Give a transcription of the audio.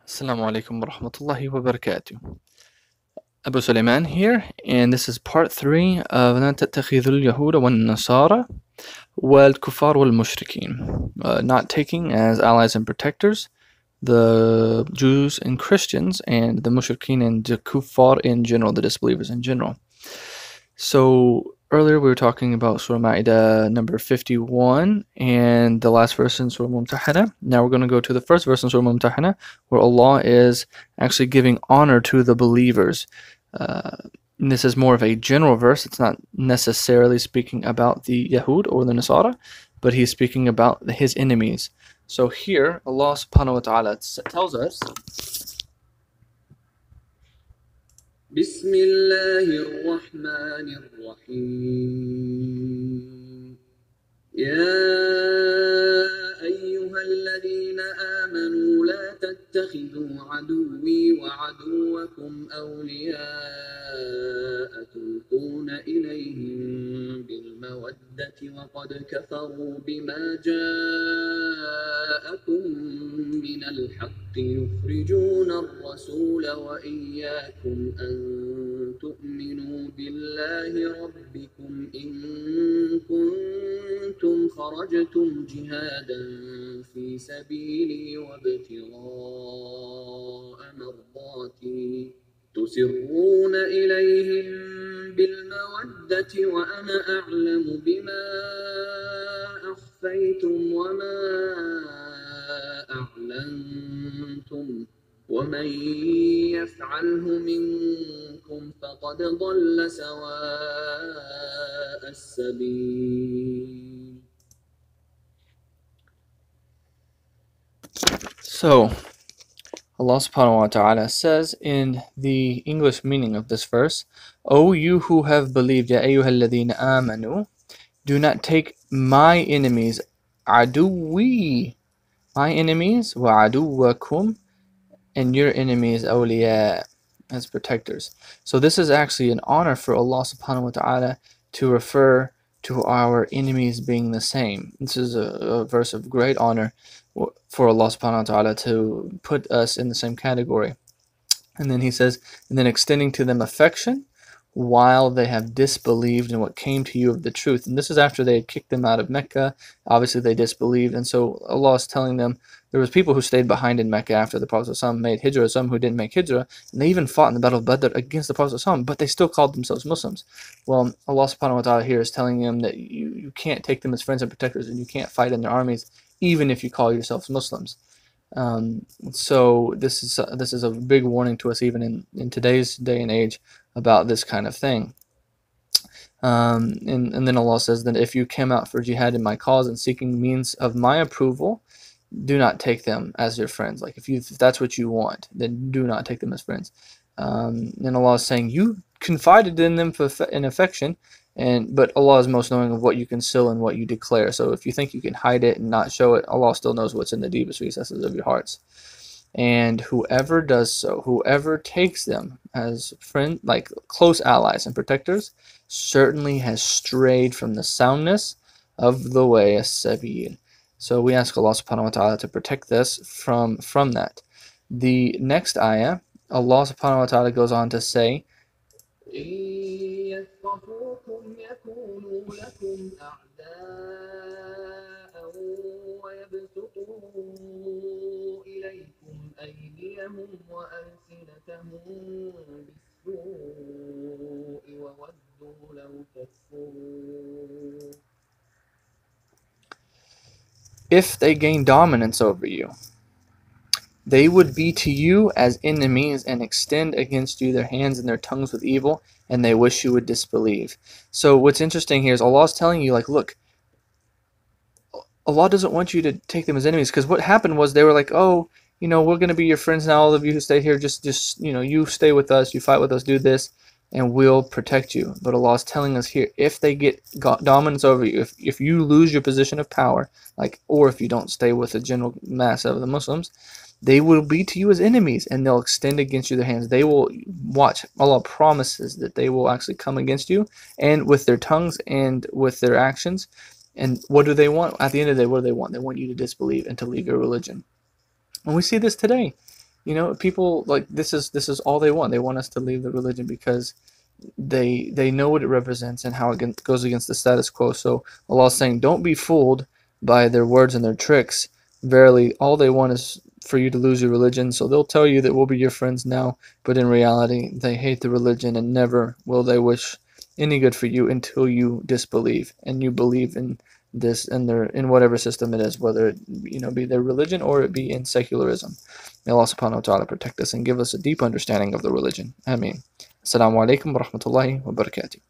Assalamu alaikum wa rahmatullahi wa barakatuh. Abu Sulaiman here, and this is part 3 of لا تتخذوا اليهود والنصارى والكفار والمشركين. Not taking as allies and protectors the Jews and Christians and the mushrikeen and the kuffar in general, the disbelievers in general. So earlier we were talking about Surah Ma'idah number 51 and the last verse in Surah Mumtahana. Now we're going to go to the first verse in Surah Mumtahana where Allah is actually giving honor to the believers. This is more of a general verse. It's not necessarily speaking about the Yahood or the Nasaara, but he's speaking about his enemies. So here Allah subhanahu wa ta'ala tells us, بسم الله الرحمن الرحيم يا أيها الذين آمنوا لا تتخذوا عدوي وعدوكم أولياء تلقون إليهم بالمودة وقد كفروا بما جاءكم من الحق يخرجون الرسول وإياكم أن تؤمنوا بالله ربكم إن كنتم خرجتم جهادا في سبيلي وابتغاء مرضاتي تسرون إليهم بالمودة وأنا أعلم بما أخفيتم وما أعلنتم ومن يفعله منكم فقد ضل سواء السبيل. So Allah subhanahu wa ta'ala says in the English meaning of this verse, O you who have believed, Ya ayyuhal ladhina amanu, do not take my enemies, aduwi, my enemies, wa aduwakum, and your enemies, awliya, as protectors. So this is actually an honor for Allah subhanahu wa ta'ala to refer to our enemies being the same. This is a verse of great honor for Allah subhanahu wa ta'ala to put us in the same category. And then he says, and then extending to them affection while they have disbelieved in what came to you of the truth. And this is after they had kicked them out of Mecca. Obviously they disbelieved, and so Allah is telling them there was people who stayed behind in Mecca after the Prophet ﷺ made hijrah, some who didn't make hijrah, and they even fought in the Battle of Badr against the Prophet ﷺ, but they still called themselves Muslims. Well, Allah subhanahu wa ta'ala here is telling them that you can't take them as friends and protectors, and you can't fight in their armies even if you call yourselves Muslims. So this is a big warning to us even in today's day and age about this kind of thing. And then Allah says that if you came out for jihad in my cause and seeking means of my approval, do not take them as your friends. Like if that's what you want, then do not take them as friends. And Allah is saying you confided in them in affection, but Allah is most knowing of what you conceal and what you declare. So if you think you can hide it and not show it, Allah still knows what's in the deepest recesses of your hearts. And whoever does so, whoever takes them as friend, like close allies and protectors, certainly has strayed from the soundness of the way as-sabil. So we ask Allah subhanahu wa ta'ala to protect us from that. The next ayah, Allah subhanahu wa ta'ala goes on to say, أيديهم وألسنتهم بالسوء وودوا لو تكفرون. If they gain dominance over you, they would be to you as enemies and extend against you their hands and their tongues with evil, and they wish you would disbelieve. So what's interesting here is Allah is telling you, like, look, Allah doesn't want you to take them as enemies, because what happened was they were like, oh, we're going to be your friends now, all of you who stayed here, just you stay with us, you fight with us, do this, and we'll protect you. But Allah is telling us here, if they get dominance over you, if you lose your position of power, or if you don't stay with the general mass of the Muslims, they will be to you as enemies, and they'll extend against you their hands. They will watch. Allah promises that they will actually come against you, and with their tongues and with their actions. And what do they want? At the end of the day, what do they want? They want you to disbelieve and to leave your religion. And we see this today. People like this is all they want. They want us to leave the religion because they know what it represents and how it goes against the status quo. So Allah is saying, don't be fooled by their words and their tricks. Verily, all they want is for you to lose your religion. So they'll tell you that we'll be your friends now, but in reality, they hate the religion and never will they wish any good for you until you disbelieve and you believe in this and in whatever system it is, whether it be their religion or it be in secularism. May Allah subhanahu wa ta'ala protect us and give us a deep understanding of the religion. Ameen. Assalamu alaikum wa rahmatullahi wa barakatuh.